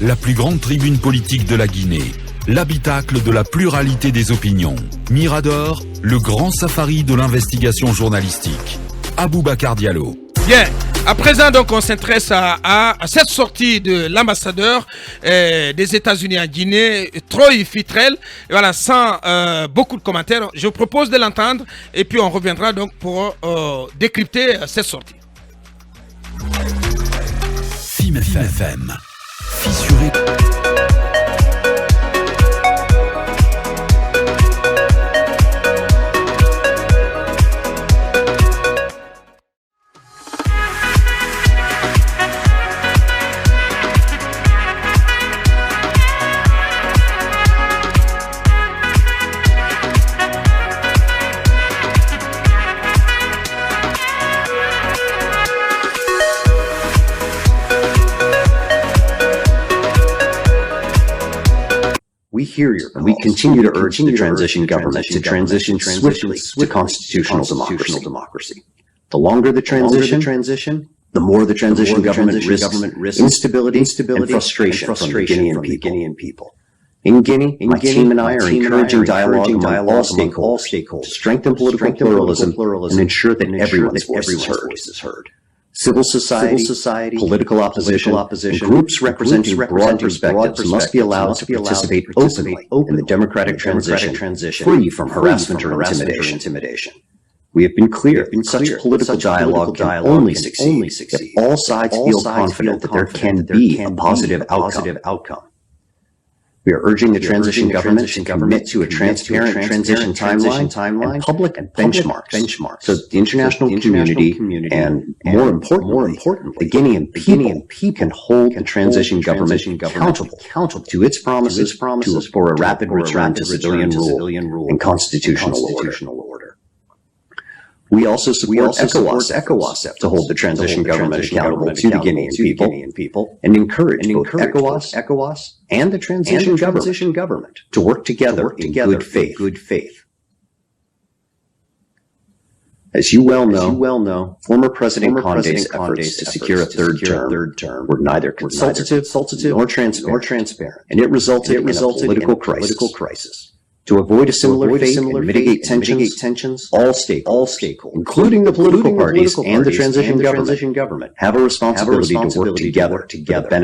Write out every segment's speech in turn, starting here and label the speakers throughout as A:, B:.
A: la plus grande tribune politique de la Guinée, l'habitacle de la pluralité des opinions. Mirador, le grand safari de l'investigation journalistique. Aboubacar Diallo.
B: Bien, à présent donc on s'intéresse à cette sortie de l'ambassadeur des États-Unis en Guinée, Troy Fitrel. Et voilà, sans beaucoup de commentaires, je propose de l'entendre et puis on reviendra donc pour décrypter cette sortie.
A: FIM FM. Fissuré.
C: We hear your calls. We continue to urge the transition government to transition swiftly to constitutional democracy. The longer the transition, the more the transition government risks instability and frustration from the Guinean people. In Guinea, my team and I are encouraging dialogue among all stakeholders to strengthen political pluralism and ensure that everyone's voice is heard. Civil society, political opposition, and groups representing broad perspectives must be allowed to participate openly in the democratic transition, free from harassment or intimidation. We have been clear, such political dialogue can only succeed if all sides feel confident that there can be a positive outcome. We are urging the transition government to commit to a transparent transition timeline and public benchmarks so that the international community and, more importantly, the Guinean people can hold the transition government accountable to its promises for a rapid return to civilian rule and constitutional order. We also support ECOWAS to hold the transition government accountable to the Guinean people and encourage both ECOWAS and the transition government to work together in good faith. As you well know, former President Condé's efforts to secure a third term were neither consultative nor transparent, and it resulted in a political crisis. To avoid a similar fate and mitigate tensions, all stakeholders, including the political parties and the transition government, have a responsibility to work together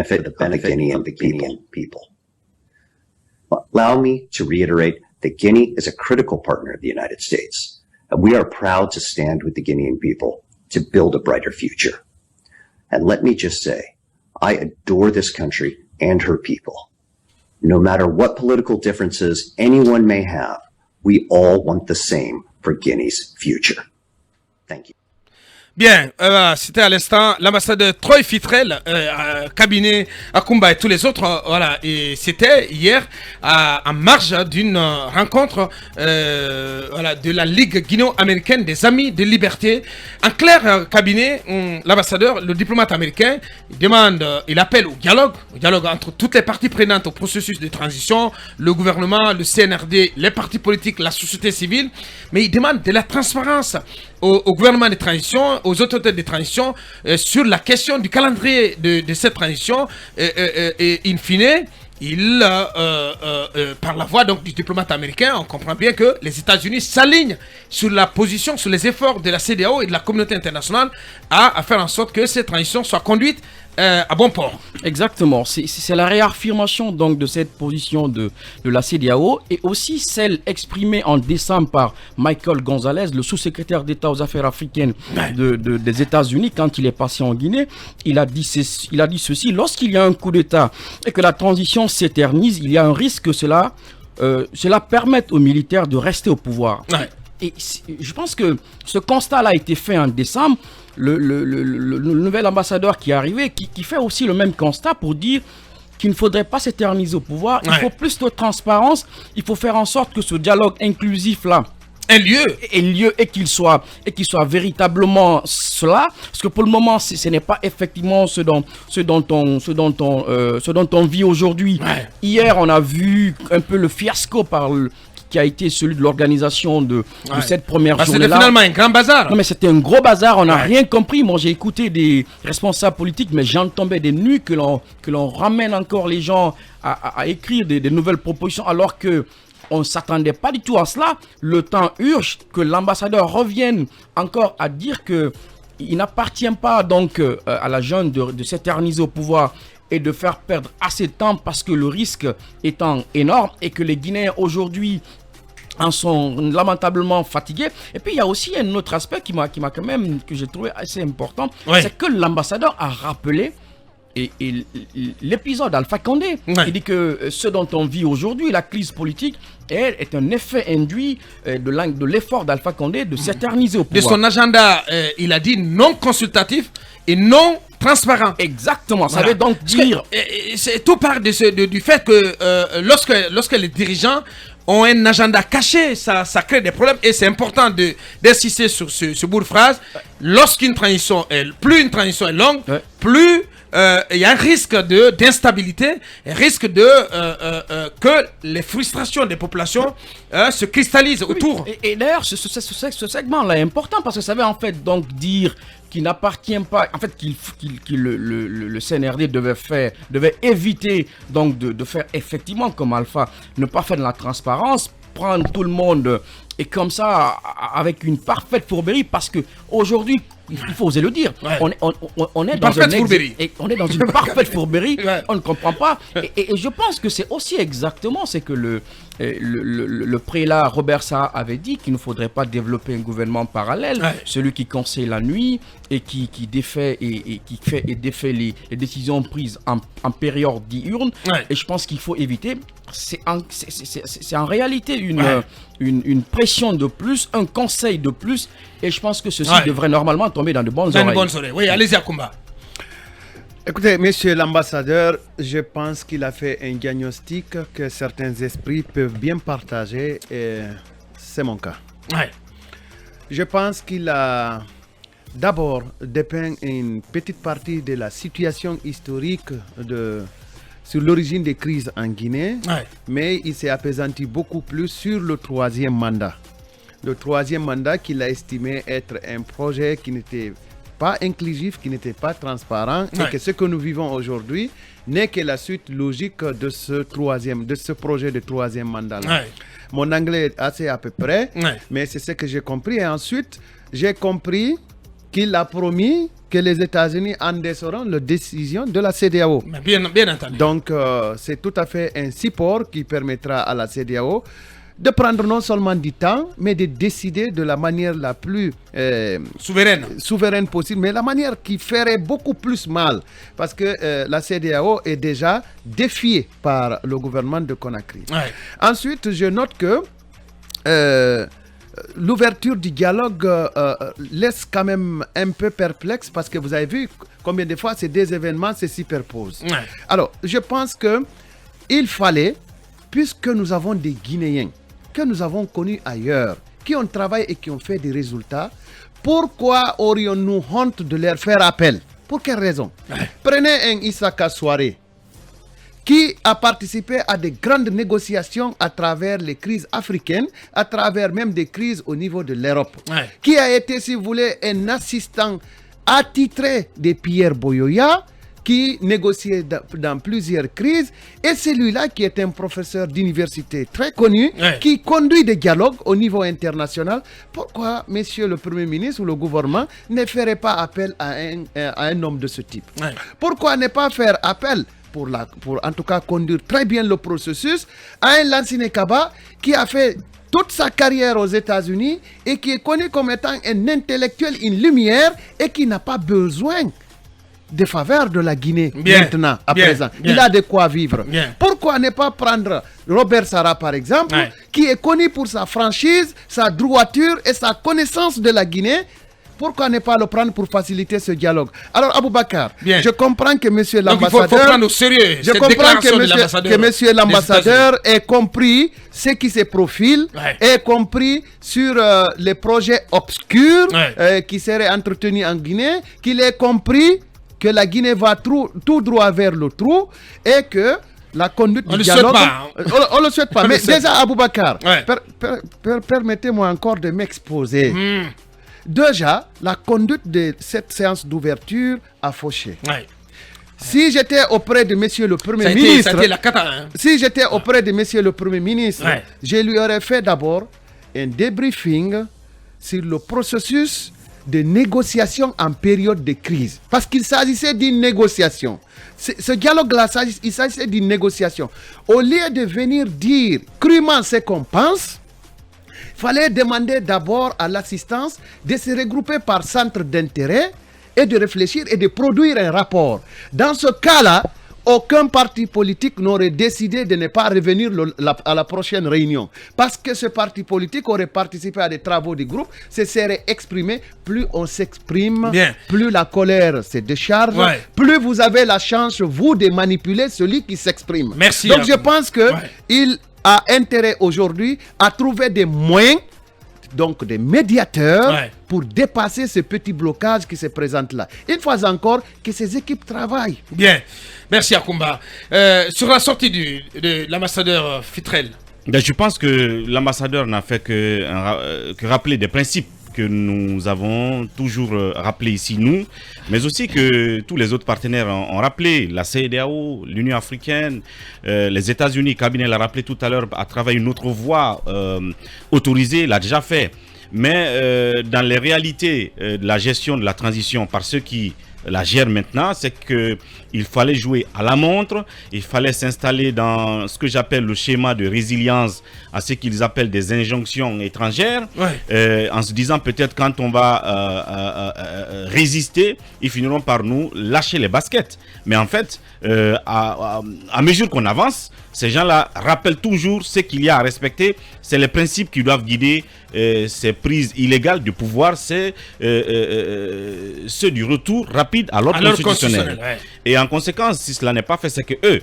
C: for the benefit of the Guinean people. Allow me to reiterate that Guinea is a critical partner of the United States, and we are proud to stand with the Guinean people to build a brighter future. And let me just say, I adore this country and her people. No matter what political differences anyone may have, we all want the same for Guinea's future. Thank you.
B: Bien, c'était à l'instant l'ambassadeur Troy Fitrel, cabinet Akumba et tous les autres, voilà, et c'était hier en marge d'une rencontre voilà, de la Ligue guinéo-américaine des Amis de Liberté. En clair, cabinet, l'ambassadeur, le diplomate américain, il appelle au dialogue entre toutes les parties prenantes au processus de transition, le gouvernement, le CNRD, les partis politiques, la société civile, mais il demande de la transparence au gouvernement de transition, aux autorités de transition, sur la question du calendrier de cette transition, et in fine, par la voix donc, du diplomate américain, on comprend bien que les États-Unis s'alignent sur la position, sur les efforts de la CEDEAO et de la communauté internationale à faire en sorte que cette transition soit conduite à bon port.
D: Exactement, c'est la réaffirmation donc de cette position de la CEDEAO et aussi celle exprimée en décembre par Michael Gonzalez, le sous-secrétaire d'État aux affaires africaines des États-Unis quand il est passé en Guinée. Il a dit ceci: lorsqu'il y a un coup d'État et que la transition s'éternise, il y a un risque que cela permette aux militaires de rester au pouvoir. Ouais. Et je pense que ce constat-là a été fait en décembre. Le nouvel ambassadeur qui est arrivé, qui fait aussi le même constat pour dire qu'il ne faudrait pas s'éterniser au pouvoir. Il faut plus de transparence. Il faut faire en sorte que ce dialogue inclusif-là ait lieu et qu'il soit véritablement cela. Parce que pour le moment, ce n'est pas effectivement ce dont on vit aujourd'hui. Ouais. Hier, on a vu un peu le fiasco qui a été celui de l'organisation de cette première journée-là.
B: C'était finalement un grand bazar.
D: Non, mais c'était un gros bazar, on n'a
B: Ouais.
D: rien compris. Moi, j'ai écouté des responsables politiques, mais j'en tombais des nues que l'on ramène encore les gens à écrire des nouvelles propositions, alors que on ne s'attendait pas du tout à cela. Le temps urge que l'ambassadeur revienne encore à dire que il n'appartient pas donc à la jeune de s'éterniser au pouvoir et de faire perdre assez de temps parce que le risque étant énorme et que les Guinéens aujourd'hui en sont lamentablement fatigués. Et puis il y a aussi un autre aspect qui m'a quand même, que j'ai trouvé assez important,
B: Ouais.
D: c'est que l'ambassadeur a rappelé et l'épisode Alpha Condé.
B: Ouais.
D: Il dit que ce dont on vit aujourd'hui, la crise politique, est un effet induit de l'effort d'Alpha Condé de s'éterniser au
B: De
D: pouvoir.
B: son agenda, il a dit non consultatif et non transparent.
D: Exactement, ça
B: Voilà.
D: veut donc
B: Parce que,
D: dire...
B: tout part du fait que lorsque les dirigeants ont un agenda caché, ça crée des problèmes et c'est important d'insister sur ce bout de phrase. Lorsqu'une transition plus une transition est longue,
D: Ouais.
B: plus il y a un risque d'instabilité, un risque que les frustrations des populations se cristallisent autour.
D: Et d'ailleurs, ce segment-là est important parce que ça veut en fait donc dire qu'il n'appartient pas, en fait le CNRD devait éviter donc de faire effectivement comme Alpha, ne pas faire de la transparence, prendre tout le monde et comme ça avec une parfaite fourberie parce que aujourd'hui il faut oser le dire,
B: Ouais.
D: on est dans
B: Parfaite fourberie.
D: on est dans une parfaite fourberie,
B: Ouais.
D: on ne comprend pas et je pense que c'est aussi exactement ce que le prélat Robert Saha avait dit, qu'il ne faudrait pas développer un gouvernement parallèle,
B: Ouais.
D: celui qui conseille la nuit et qui défait et qui fait et défait les décisions prises en période diurne.
B: Ouais.
D: Et je pense qu'il faut éviter. C'est en réalité
B: Ouais.
D: une pression de plus, un conseil de plus, et je pense que ceci
B: Ouais.
D: devrait normalement tomber dans de bonnes
B: Dans une
D: oreilles.
B: bonne soirée. Oui, allez-y Akumba.
E: Écoutez, monsieur l'ambassadeur, je pense qu'il a fait un diagnostic que certains esprits peuvent bien partager et c'est mon cas.
B: Ouais.
E: Je pense qu'il a d'abord dépeint une petite partie de la situation historique sur l'origine des crises en Guinée,
B: Ouais.
E: mais il s'est apaisanti beaucoup plus sur le troisième mandat. Le troisième mandat qu'il a estimé être un projet qui n'était pas inclusif, qui n'était pas transparent,
B: Ouais.
E: et que ce que nous vivons aujourd'hui n'est que la suite logique de ce projet de troisième mandat-là.
B: Ouais.
E: Mon anglais est assez à peu près,
B: Ouais.
E: mais c'est ce que j'ai compris. Et ensuite, j'ai compris qu'il a promis que les États-Unis endosseront la décision de la CEDEAO.
B: Mais bien entendu.
E: Donc, c'est tout à fait un support qui permettra à la CEDEAO de prendre non seulement du temps, mais de décider de la manière la plus souveraine possible, mais la manière qui ferait beaucoup plus mal, parce que la CEDEAO est déjà défiée par le gouvernement de Conakry.
B: Ouais.
E: Ensuite, je note que l'ouverture du dialogue laisse quand même un peu perplexe, parce que vous avez vu combien de fois ces deux événements se superposent.
B: Ouais.
E: Alors, je pense que il fallait, puisque nous avons des Guinéens que nous avons connus ailleurs, qui ont travaillé et qui ont fait des résultats, pourquoi aurions-nous honte de leur faire appel? Pour quelle raison? Prenez un Issaka Souaré, qui a participé à de grandes négociations à travers les crises africaines, à travers même des crises au niveau de l'Europe,
B: Ouais.
E: qui a été, si vous voulez, un assistant attitré de Pierre Boyoya, qui négociait dans plusieurs crises, et celui-là qui est un professeur d'université très connu,
B: Ouais.
E: qui conduit des dialogues au niveau international. Pourquoi, monsieur le Premier ministre ou le gouvernement ne ferait pas appel à un homme de ce type?
B: Ouais.
E: Pourquoi ne pas faire appel pour en tout cas conduire très bien le processus à un Lansine Kaba qui a fait toute sa carrière aux États-Unis et qui est connu comme étant un intellectuel, une lumière, et qui n'a pas besoin des faveurs de la Guinée
B: Bien,
E: maintenant, à
B: bien,
E: présent.
B: bien.
E: Il a de quoi vivre.
B: Bien.
E: Pourquoi ne pas prendre Robert Saha, par exemple,
B: Ouais.
E: qui est connu pour sa franchise, sa droiture et sa connaissance de la Guinée? Pourquoi ne pas le prendre pour faciliter ce dialogue? Alors, Aboubakar,
B: Bien.
E: je comprends que monsieur
B: Donc il
E: l'ambassadeur...
B: faut prendre au sérieux
E: Je
B: cette
E: comprends
B: déclaration de
E: que monsieur l'ambassadeur ait compris ce qui se profile,
B: Ouais.
E: ait compris sur les projets obscurs
B: Ouais.
E: qui seraient entretenus en Guinée, qu'il ait compris que la Guinée va tout droit vers le trou et que la conduite
B: On
E: du
B: le
E: dialogue.
B: souhaite pas, hein.
E: On le souhaite pas.
B: On
E: Mais
B: le souhaite.
E: déjà, Aboubacar,
B: Ouais.
E: permettez-moi encore de m'exposer. Déjà, la conduite de cette séance d'ouverture a fauché.
B: Ouais.
E: Si j'étais auprès de monsieur le Premier
B: Ça a
E: ministre,
B: été la cata. Hein.
E: si j'étais auprès de monsieur le Premier ministre,
B: Ouais.
E: je lui aurais fait d'abord un débriefing sur le processus de négociation en période de crise. Parce qu'il s'agissait d'une négociation. Ce dialogue-là, il s'agissait d'une négociation. Au lieu de venir dire crûment ce qu'on pense, il fallait demander d'abord à l'assistance de se regrouper par centre d'intérêt et de réfléchir et de produire un rapport. Dans ce cas-là, aucun parti politique n'aurait décidé de ne pas revenir à la prochaine réunion. Parce que ce parti politique aurait participé à des travaux du groupe, se serait exprimé. Plus on s'exprime,
B: Bien.
E: plus la colère se décharge,
B: Ouais.
E: plus vous avez la chance, vous, de manipuler celui qui s'exprime.
B: Merci,
E: Donc je
B: Yacoub.
E: pense que
B: Ouais.
E: il a intérêt aujourd'hui à trouver des moyens, donc des médiateurs,
B: Ouais.
E: pour dépasser ce petit blocage qui se présente là. Une fois encore, que ces équipes travaillent.
B: Bien. Merci, Akumba. Sur la sortie de l'ambassadeur Fitrel.
F: Ben, je pense que l'ambassadeur n'a fait que rappeler des principes que nous avons toujours rappelés ici, nous, mais aussi que tous les autres partenaires ont rappelé, la CEDEAO, l'Union africaine, les États-Unis, Cabinet l'a rappelé tout à l'heure, à travers une autre voie autorisée, l'a déjà fait. Mais dans les réalités de la gestion de la transition par ceux qui la gèrent maintenant, c'est qu'il fallait jouer à la montre, il fallait s'installer dans ce que j'appelle le schéma de résilience à ce qu'ils appellent des injonctions étrangères, en se disant peut-être quand on va résister, ils finiront par nous lâcher les baskets. Mais en fait, à mesure qu'on avance, ces gens-là rappellent toujours ce qu'il y a à respecter, c'est les principes qui doivent guider ces prises illégales du pouvoir, c'est ceux du retour rapide à l'ordre constitutionnel.
B: Ouais.
F: Et en conséquence, si cela n'est pas fait, c'est que eux,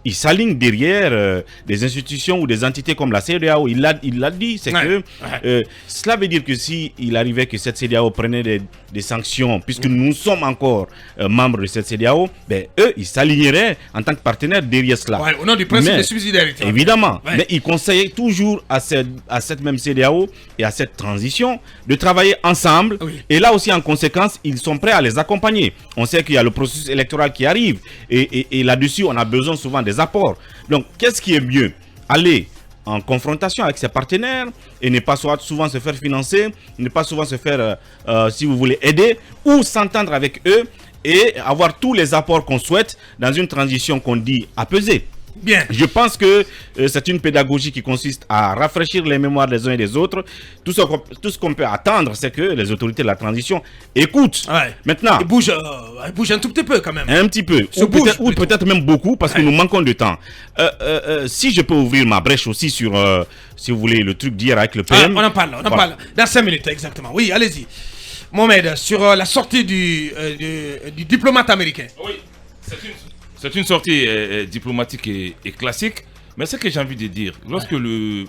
F: ils s'alignent derrière des institutions ou des entités comme la CEDEAO. Il l'a dit, c'est que cela veut dire que si il arrivait que cette CEDEAO prenait des sanctions, puisque nous sommes encore membres de cette CEDEAO, ben, eux, ils s'aligneraient en tant que partenaires derrière cela.
B: Ouais, au nom du principe de subsidiarité.
F: Évidemment,
B: Ouais.
F: mais ils conseillaient toujours à cette même CEDEAO et à cette transition de travailler ensemble.
B: Oui.
F: Et là aussi, en conséquence, ils sont prêts à les accompagner. On sait qu'il y a le processus électoral qui arrive. Et là-dessus, on a besoin souvent des apports. Donc, qu'est-ce qui est mieux? Aller en confrontation avec ses partenaires et ne pas souvent se faire financer, ne pas souvent se faire, si vous voulez, aider, ou s'entendre avec eux et avoir tous les apports qu'on souhaite dans une transition qu'on dit apaisée.
B: Bien.
F: Je pense que c'est une pédagogie qui consiste à rafraîchir les mémoires des uns et des autres. Tout ce qu'on peut attendre, c'est que les autorités de la transition écoutent.
B: Ouais.
F: Maintenant,
B: Il bouge un tout petit peu quand même.
F: un petit peu,
B: Se bouge plutôt.
F: peut-être même beaucoup, parce que nous manquons de temps. Si je peux ouvrir ma brèche aussi sur, si vous voulez, le truc d'hier avec le PM.
B: On en parle. Dans 5 minutes, exactement. Oui, allez-y. Mohamed, sur la sortie du diplomate américain.
G: Oui, c'est une sortie diplomatique et classique. Mais ce que j'ai envie de dire, lorsque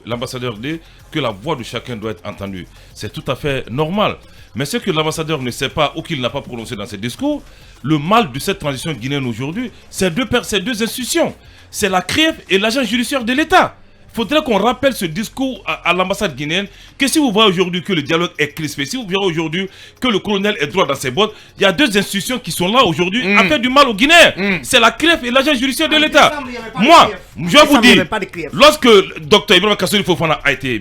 G: l'ambassadeur dit que la voix de chacun doit être entendue, c'est tout à fait normal. Mais ce que l'ambassadeur ne sait pas ou qu'il n'a pas prononcé dans ses discours, le mal de cette transition guinéenne aujourd'hui, c'est ces deux institutions. C'est la CREF et l'agent judiciaire de l'État. Il faudrait qu'on rappelle ce discours à l'ambassade guinéenne, que si vous voyez aujourd'hui que le dialogue est crispé, si vous voyez aujourd'hui que le colonel est droit dans ses bottes, il y a deux institutions qui sont là aujourd'hui à faire du mal aux Guinéens. C'est la CREF et l'agent judiciaire de l'État. Moi, je vais vous dire, lorsque Dr Ibrahima Kassory Fofana a été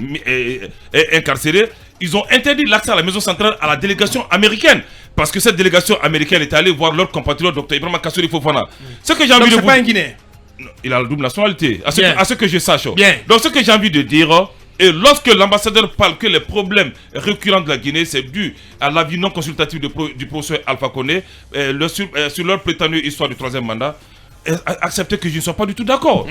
G: incarcéré, ils ont interdit l'accès à la maison centrale à la délégation américaine. Parce que cette délégation américaine est allée voir leur compatriote Dr Ibrahima Kassory Fofana. Ce que j'ai envie
B: Donc
G: de
B: c'est
G: vous
B: pas un Guinéen.
G: il a la double nationalité, à
B: Bien.
G: ce que je sache.
B: Bien.
G: Donc ce que j'ai envie de dire, et lorsque l'ambassadeur parle que les problèmes récurrents de la Guinée, c'est dû à l'avis non consultatif du professeur Alpha Condé sur leur prétendue histoire du troisième mandat, acceptez que je ne sois pas du tout d'accord.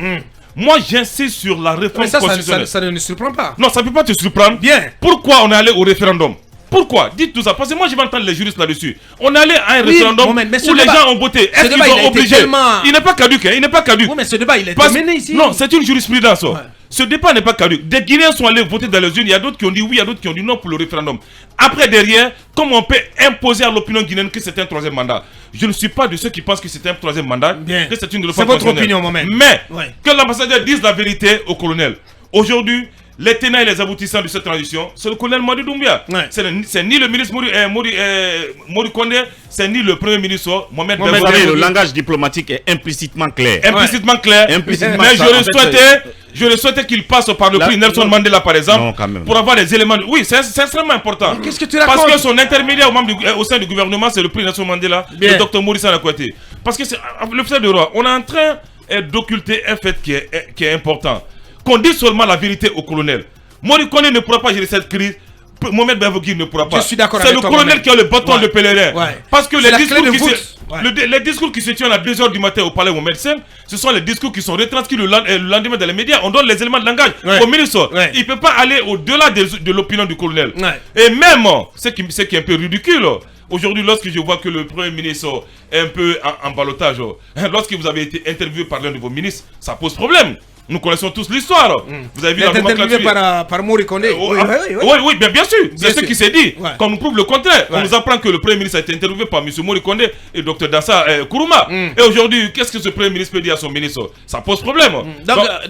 G: Moi j'insiste sur la réforme
B: Mais ça
G: constitutionnelle.
B: ne nous surprend pas.
G: Non, ça ne peut pas te surprendre.
B: Bien.
G: Pourquoi on est allé au référendum? Pourquoi? Dites-nous ça, parce que moi je vais entendre les juristes là-dessus. On est allé à un
B: Oui,
G: référendum
B: Mohamed, mais ce
G: où les
B: débat-
G: gens ont voté. Est-ce qu'ils
B: débat, il a
G: sont
B: été
G: obligés?
B: tellement-
G: Il n'est pas caduque, hein, il n'est pas caduque.
B: Oui, mais ce débat, il a été
G: Parce-
B: mené ici.
G: Non, c'est une jurisprudence.
B: Ouais.
G: Ce débat n'est pas caduque. Des Guinéens sont allés voter dans les urnes. Il y a d'autres qui ont dit oui, il y a d'autres qui ont dit non pour le référendum. Après, derrière, comment on peut imposer à l'opinion guinéenne que c'est un troisième mandat? Je ne suis pas de ceux qui pensent que c'est un troisième mandat,
B: Bien.
G: que c'est une
B: C'est votre opinion, moi-même.
G: Mais,
B: Ouais.
G: que l'ambassadeur dise la vérité au colonel. Aujourd'hui, les tenants et les aboutissants de cette transition, c'est le colonel Madi Doumbia.
B: Ouais.
G: C'est ni le ministre Mori Kondé, c'est ni le premier ministre Mohamed
F: Vous
G: Ben
F: savez, le
G: Modi.
F: langage diplomatique est implicitement clair.
G: Implicitement clair.
F: Implicitement,
G: Mais
F: ça,
G: je
F: en
G: le
F: fait,
G: souhaitais. Je le souhaitais qu'il passe par le
F: Là,
G: prix Nelson
F: non.
G: Mandela, par exemple,
F: Non, quand même.
G: pour avoir des éléments. Oui, c'est extrêmement important.
B: Qu'est-ce que tu
G: Parce
B: racontes?
G: que son intermédiaire au sein du gouvernement, c'est le prix Nelson Mandela,
B: Bien.
G: le docteur Maurice Anakwate. Parce que c'est l'officier de roi, on est en train d'occulter un fait qui est important. Qu'on dise seulement la vérité au colonel. Mori Kondé ne pourra pas gérer cette crise. Mohamed Benvogui ne pourra pas.
B: Je suis d'accord
G: C'est
B: avec
G: le
B: toi,
G: colonel
B: Mohamed.
G: qui a le bâton
B: Ouais.
G: de pèlerin.
B: Ouais.
G: Parce que
B: C'est
G: les
B: la clé
G: discours,
B: de
G: qui
B: voûte.
G: se,
B: Ouais.
G: les discours qui se tiennent à 2h du matin au palais au médecin, ce sont les discours qui sont retranscrits le lendemain dans les médias. On donne les éléments de langage
B: Ouais.
G: au ministre.
B: Ouais.
G: Il ne peut pas aller au-delà de l'opinion du colonel.
B: Ouais.
G: Et même, ce qui est un peu ridicule, aujourd'hui, lorsque je vois que le Premier ministre est un peu en ballottage, lorsque vous avez été interviewé par l'un de vos ministres, ça pose problème. Nous connaissons tous l'histoire. Vous avez vu
B: Il
G: la
B: est interviewé
G: nomenclature.
B: par Mori Kondé.
G: Oui, bien sûr. C'est ce
B: sûr.
G: qui s'est dit.
B: Ouais.
G: Quand on nous prouve le contraire, on
B: Ouais.
G: nous apprend que le Premier ministre a été interviewé par M. Mori Kondé et Dr Dassa Kourouma. Et aujourd'hui, qu'est-ce que ce Premier ministre peut dire à son ministre? Ça pose problème.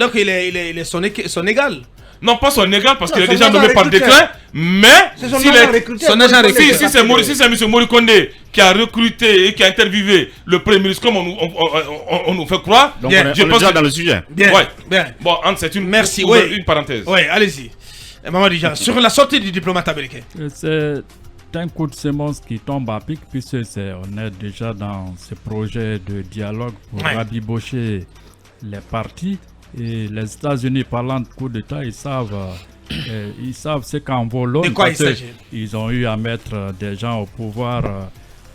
B: Donc il est son égal.
G: Non, pas son égal parce qu'il est
H: son
G: déjà
H: agent
G: nommé par
H: recruteur.
G: décret, mais
H: C'est son
G: s'il
H: agent
G: est-
H: recruteur.
B: son agent recruteur.
G: si c'est M. Mori Kondé qui a recruté et qui a interviewé le Premier ministre, comme on nous fait croire,
F: Donc,
B: Bien.
F: on
G: je
F: est
G: pense
F: déjà
G: que-
F: dans le sujet.
B: Bien.
G: Ouais.
B: Bien.
G: Bon, Anne, c'est une,
B: Merci,
G: une,
B: oui.
G: une parenthèse.
B: Oui, allez-y. Maman Dijan, sur la sortie du diplomate américain.
I: C'est un coup de semence qui tombe à pic puisque on est déjà dans ce projet de dialogue pour
B: Ouais.
I: rabibocher les partis. Et les États-Unis, parlant de coup d'État, ils savent ce qu'en vaut l'autre.
B: De quoi il
I: parce que
B: s'agit?
I: ils ont eu à mettre des gens au pouvoir,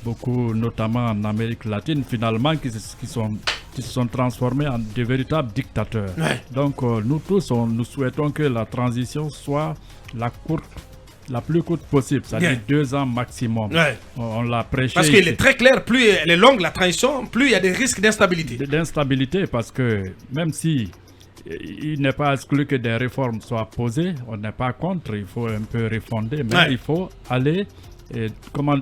I: beaucoup, notamment en Amérique latine, finalement, qui se sont transformés en de véritables dictateurs.
B: Ouais.
I: Donc, nous tous, nous souhaitons que la transition soit la plus courte possible, c'est-à-dire
B: Bien.
I: 2 ans maximum.
B: Ouais.
I: On l'a prêché.
B: Parce qu'il
I: ici.
B: est très clair, plus elle est longue la transition, plus il y a des risques d'instabilité.
I: D'instabilité, parce que même si il n'est pas exclu que des réformes soient posées, on n'est pas contre, il faut un peu refonder, mais
B: Ouais.
I: il faut aller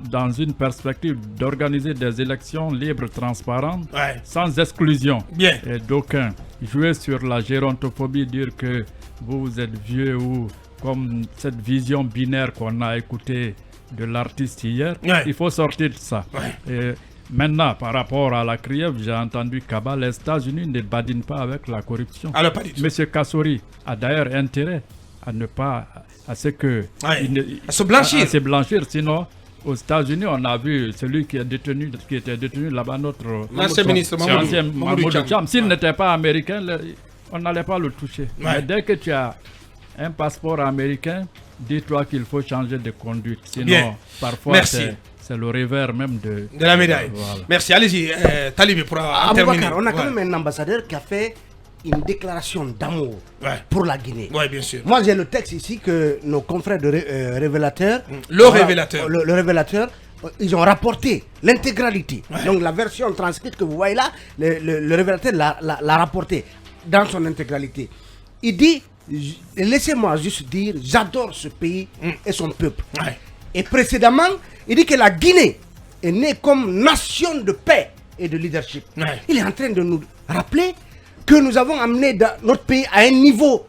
I: dans une perspective d'organiser des élections libres, transparentes,
B: Ouais.
I: sans exclusion.
B: Bien.
I: Et d'aucuns jouer sur la gérontophobie, dire que vous êtes vieux ou comme cette vision binaire qu'on a écoutée de l'artiste hier,
B: Ouais.
I: il faut sortir de ça.
B: Ouais.
I: Et maintenant, par rapport à la CRIEF, j'ai entendu Kaba, les États-Unis ne badinent pas avec la corruption.
B: Alors, pas du tout.
I: Monsieur Kassori a d'ailleurs intérêt à ne pas, à ce que...
B: Ouais.
I: il ne-
B: À se blanchir.
I: À se blanchir, sinon... Aux États-Unis, on a vu celui qui était détenu là-bas, notre
B: L'ancien ministre
I: ancien
B: Mamoudou
I: Mamoudou
B: Thiam.
I: Thiam. S'il n'était pas américain, on n'allait pas le toucher.
B: Ouais.
I: Mais dès que tu as un passeport américain, dis-toi qu'il faut changer de conduite. Sinon,
B: Bien.
I: parfois,
B: Merci.
I: c'est le revers même de
B: la médaille.
I: Voilà.
B: Merci, allez-y, Talibé, pour
H: Aboubacar,
B: terminer.
H: on a quand
B: Ouais.
H: même un ambassadeur qui a fait une déclaration d'amour
B: Ouais.
H: pour la Guinée.
B: Ouais, bien sûr.
H: Moi, j'ai le texte ici que nos confrères de révélateurs,
B: Le révélateur.
H: le révélateur, ils ont rapporté l'intégralité.
B: Ouais.
H: Donc la version transcrite que vous voyez là, le révélateur l'a rapporté dans son intégralité. Il dit, laissez-moi juste dire, j'adore ce pays et son peuple.
B: Ouais.
H: Et précédemment, il dit que la Guinée est née comme nation de paix et de leadership.
B: Ouais.
H: Il est en train de nous rappeler que nous avons amené notre pays à un niveau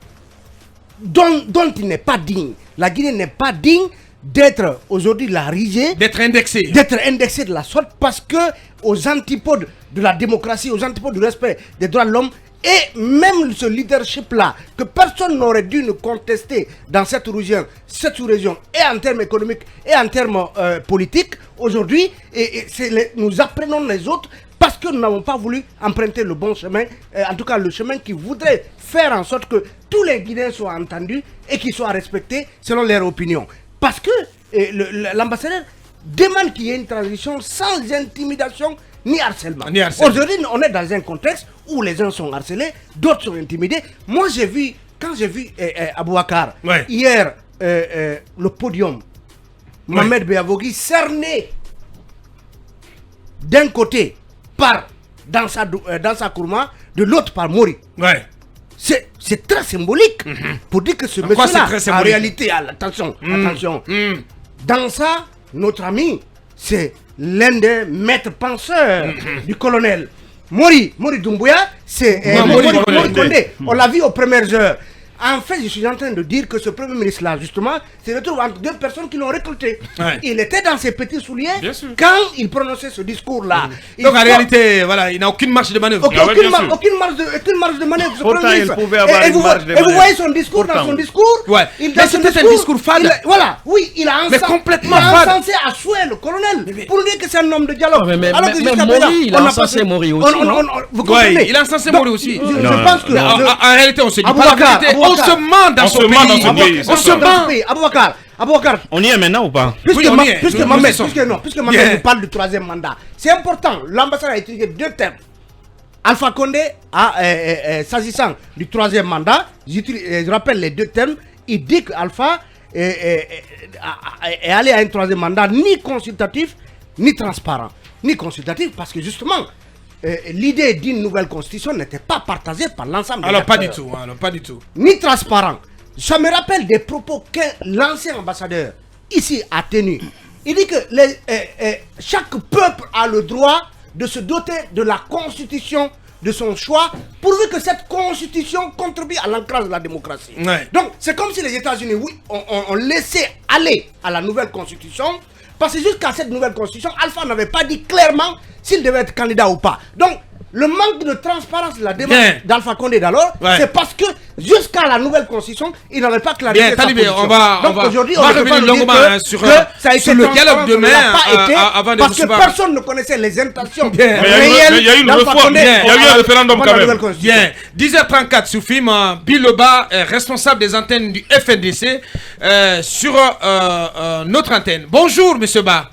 H: dont il n'est pas digne. La Guinée n'est pas digne d'être aujourd'hui la risée,
B: D'être indexé.
H: d'être indexée de la sorte parce que aux antipodes de la démocratie, aux antipodes du respect des droits de l'homme, et même ce leadership-là, que personne n'aurait dû nous contester dans cette sous-région, et en termes économiques et en termes politiques, aujourd'hui, nous apprenons les autres parce que nous n'avons pas voulu emprunter le bon chemin, en tout cas le chemin qui voudrait faire en sorte que tous les Guinéens soient entendus et qu'ils soient respectés selon leur opinion. Parce que l'ambassadeur demande qu'il y ait une transition sans intimidation ni harcèlement.
B: Ni harcèlement.
H: Aujourd'hui, on est dans un contexte où les uns sont harcelés, d'autres sont intimidés. Moi, quand j'ai vu Aboubacar,
B: Ouais.
H: hier, le podium, Mohamed Beavogui cerné d'un côté par Dansa Kourma, de l'autre par Mori.
B: Ouais.
H: C'est c'est très symbolique pour dire que ce
B: quoi c'est
H: monsieur-là,
B: très
H: en
B: symbolique?
H: réalité, attention, dans ça, notre ami, c'est l'un des maîtres penseurs du colonel. Mori Doumbouya, c'est Mori Condé. On l'a vu aux premières heures. En fait, je suis en train de dire que ce premier ministre-là, justement, se retrouve entre deux personnes qui l'ont recruté.
B: Ouais.
H: Il était dans ses petits souliers
G: Bien sûr.
H: quand il prononçait ce discours-là.
B: Donc en réalité, voilà, il n'a aucune marge de manœuvre.
H: Aucune,
G: Ah ouais, bien sûr.
H: aucune marge de manœuvre. ce
E: Pourtant,
H: Premier
E: il
H: ministre.
E: pouvait avoir
H: Et
E: une
H: vous,
E: marge de
H: et vous
E: manœuvre.
H: voyez son discours, dans
E: Pourtant.
H: son discours.
B: Ouais.
H: Dans
B: Mais
H: son
B: c'était un discours fade.
H: Voilà, oui, il a
B: complètement
H: il a
B: fade.
H: encensé à souhait le colonel pour dire que c'est un homme de dialogue.
D: Mais
H: Alors que jusqu'à
D: Mori,
H: présent,
D: il a
H: on n'a
D: encensé
H: pas fait-
D: Mori aussi, non
H: Vous comprenez?
B: Ouais, il a encensé
H: Donc,
B: Mori aussi.
H: Je
F: Non,
H: pense que...
F: non.
B: En réalité, on se dit pas la
H: Aboubacar,
B: vérité. On
H: Aboubacar.
B: se ment dans
G: On
B: son
G: se ment dans
B: pays.
G: ce pays,
B: On
G: c'est
B: se
G: ça.
B: ment.
H: Aboubacar,
F: On y est maintenant ou pas?
H: puisque
B: Oui, on y est.
H: puisque
B: Nous
H: Mohamed
B: y sommes.
H: Mohamed
B: Bien.
H: nous parle du troisième mandat, c'est important. L'ambassade a utilisé deux termes. Alpha Condé, s'agissant du troisième mandat, je rappelle les deux termes, il dit qu'Alpha est allé à un troisième mandat ni consultatif, ni transparent. Ni consultatif parce que justement, l'idée d'une nouvelle constitution n'était pas partagée par l'ensemble des
B: Alors pas du
H: acteurs.
B: tout, alors pas du tout.
H: Ni transparent. Ça me rappelle des propos que l'ancien ambassadeur ici a tenus. Il dit que chaque peuple a le droit de se doter de la constitution de son choix, pourvu que cette constitution contribue à l'ancrage de la démocratie.
B: Ouais.
H: Donc c'est comme si les États-Unis, oui, ont laissé aller à la nouvelle constitution, parce que jusqu'à cette nouvelle constitution, Alpha n'avait pas dit clairement s'il devait être candidat ou pas. Donc le manque de transparence de la
B: Bien.
H: démarche d'Alpha Condé d'alors,
B: Ouais.
H: c'est parce que jusqu'à la nouvelle constitution, il n'avait pas clarifié
B: Bien,
H: sa
B: Talibé,
H: position.
B: on va
H: Donc aujourd'hui,
B: on va
H: ne peut pas
B: revenir
H: nous dire
B: longuement
H: que-
B: hein, sur
H: que ça a été
B: le dialogue
H: transparent,
B: demain
H: ça ne l'a pas été,
B: avant de
H: parce que
B: recevoir.
H: personne ne connaissait les intentions
B: Bien.
G: Mais il y a eu une
H: d'Alpha
G: réforme,
H: Condé
G: il y a eu un
H: à la-
G: référendum
H: pendant
G: quand
H: la
G: même.
H: nouvelle constitution.
B: Bien, 10h34 sous film, Biloba, responsable des antennes du FNDC, sur notre antenne. Bonjour, monsieur Ba.